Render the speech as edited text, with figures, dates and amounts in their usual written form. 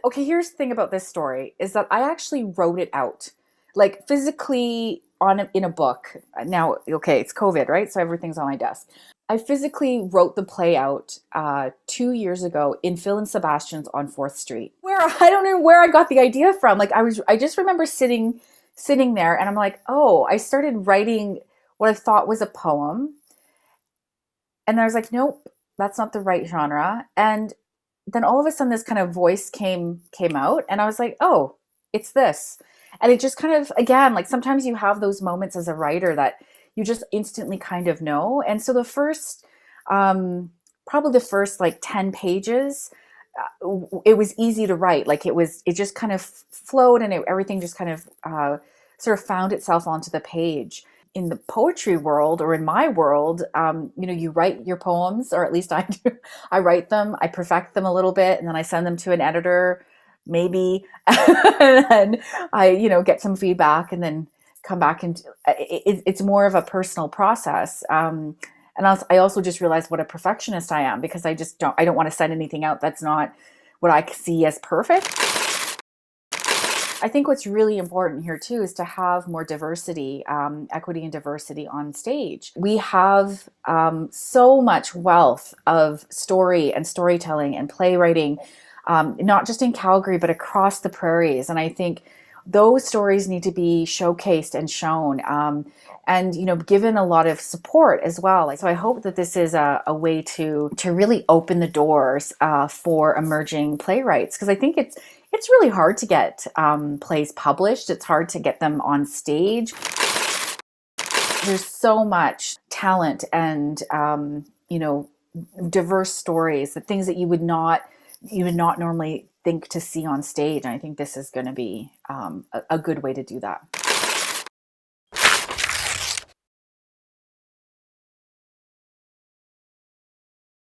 Okay, here's the thing about this story is that I actually wrote it out, like physically in a book. Now, okay, it's COVID, right? So everything's on my desk. I physically wrote the play out 2 years ago in Phil and Sebastian's on Fourth Street. Where I don't know where I got the idea from. Like I just remember sitting there, and I'm like, oh, I started writing what I thought was a poem, and I was like, nope, that's not the right genre. And then all of a sudden this kind of voice came out, and I was like, oh, it's this. And it just kind of, again, like sometimes you have those moments as a writer that you just instantly kind of know. And so the first probably the first like 10 pages, it was easy to write. Like it just kind of flowed, and everything just kind of sort of found itself onto the page. In the poetry world, or in my world, you write your poems, or at least I do. I write them, I perfect them a little bit, and then I send them to an editor, maybe, and then I, get some feedback, and then come back, and it's more of a personal process. And I also just realized what a perfectionist I am, because I don't want to send anything out that's not what I see as perfect. I think what's really important here too is to have more diversity, equity and diversity on stage. We have so much wealth of story and storytelling and playwriting, not just in Calgary, but across the prairies. And I think those stories need to be showcased and shown, and given a lot of support as well. So I hope that this is a way to really open the doors for emerging playwrights, because I think it's really hard to get plays published. It's hard to get them on stage. There's so much talent and diverse stories, the things that you would not normally think to see on stage. And I think this is going to be a good way to do that.